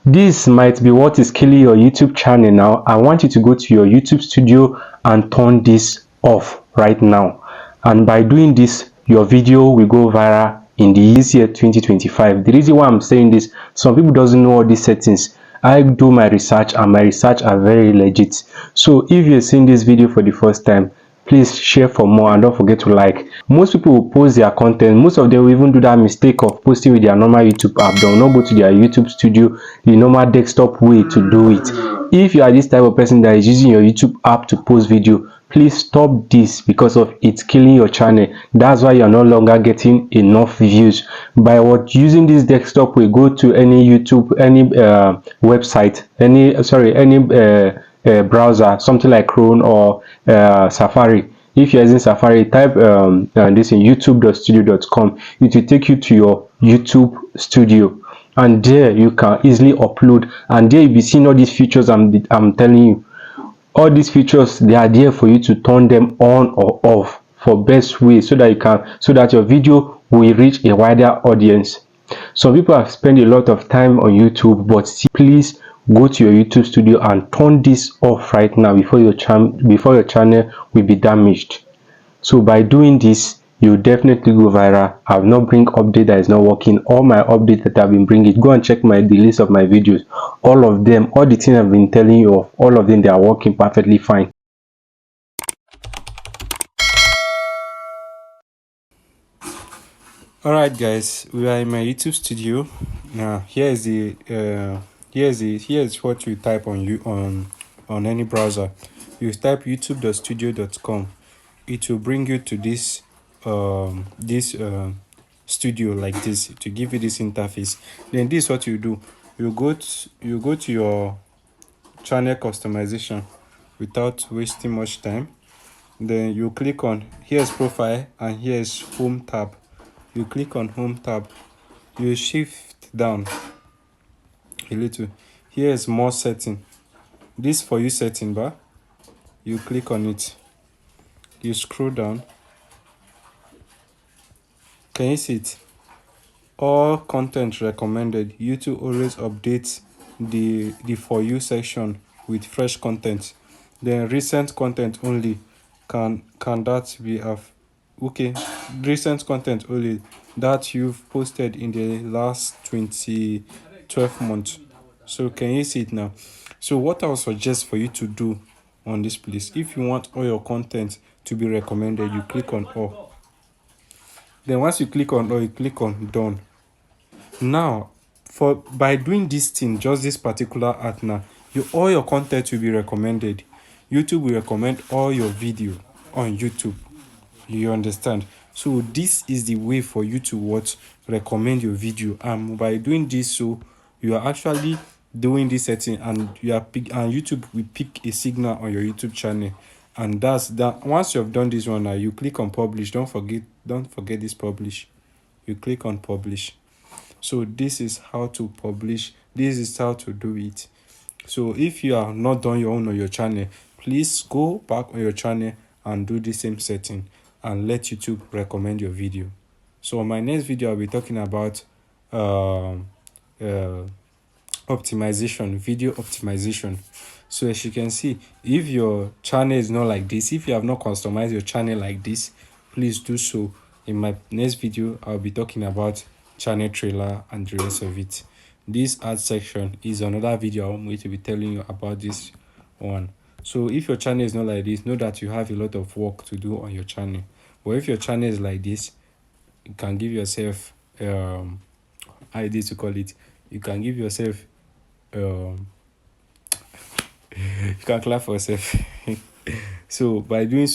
This might be what is killing your YouTube channel now. I want you to go to your YouTube studio and turn this off right now. And by doing this, your video will go viral in this year 2025. The reason why I'm saying this, some people doesn't know all these settings. I do my research and my research are very legit. So if you're seeing this video for the first time, please share for more and don't forget to like. Most people will post their content. Most of them will even do that mistake of posting with their normal YouTube app. They will not go to their YouTube studio, the normal desktop way to do it. If you are this type of person that is using your YouTube app to post video, please stop this because of it's killing your channel. That's why you're no longer getting enough views. By using this desktop way, go to any YouTube, any website, any browser, something like Chrome or Safari. If you're using Safari, type this in youtube.studio.com. it will take you to your YouTube studio, and there you can easily upload, and there you'll be seeing all these features I'm telling you. All these features, they are there for you to turn them on or off for best way, so that your video will reach a wider audience. Some people have spent a lot of time on YouTube, but please go to your YouTube studio and turn this off right now before your channel will be damaged. So by doing this, you definitely go viral. I will not bring update that is not working. All my updates that I've been bringing, go and check the list of my videos. All of them, all the things I've been telling you of, all of them, they are working perfectly fine. Alright guys, we are in my YouTube studio. Now here's what you type on any browser. You type youtube.studio.com. It will bring you to this studio like this, to give you this interface. Then this is what you do. You go to your channel customization without wasting much time. Then you click on, here's profile and here's home tab. You click on home tab, you shift down a little. Here's more setting. This for you setting bar, you click on it, you scroll down. Can you see it? All content recommended. YouTube always updates the for you section with fresh content. Then recent content only, can that be okay, recent content only that you've posted in the last 12 months. So can you see it now? So what I would suggest for you to do on this place, if you want all your content to be recommended, you click on all. Then once you click on all, you click on done. Now by doing this thing, just this particular art, now all your content will be recommended. YouTube will recommend all your video on YouTube. You understand? So this is the way for you to recommend your video. And by doing this, so you are actually doing this setting, and YouTube will pick a signal on your YouTube channel. And that's that. Once you have done this one, now you click on publish. Don't forget this publish. You click on publish. So this is how to publish. This is how to do it. So if you are not done your own on your channel, please go back on your channel and do the same setting and let YouTube recommend your video. So on my next video, I'll be talking about optimization, video optimization. So as you can see, if your channel is not like this, if you have not customized your channel like this, please do so. In my next video, I'll be talking about channel trailer and the rest of it. This ad section is another video I'm going to be telling you about this one. So if your channel is not like this, know that you have a lot of work to do on your channel. But if your channel is like this, you can give yourself idea to call it. You can give yourself you can clap for yourself. So by doing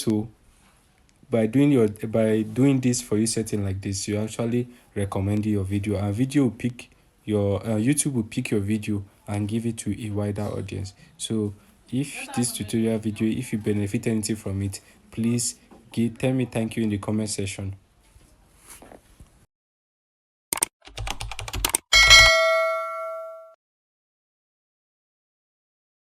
this for you setting like this, you actually recommend your video, and video will pick your YouTube will pick your video and give it to a wider audience. So if this tutorial video, if you benefit anything from it, please tell me thank you in the comment section.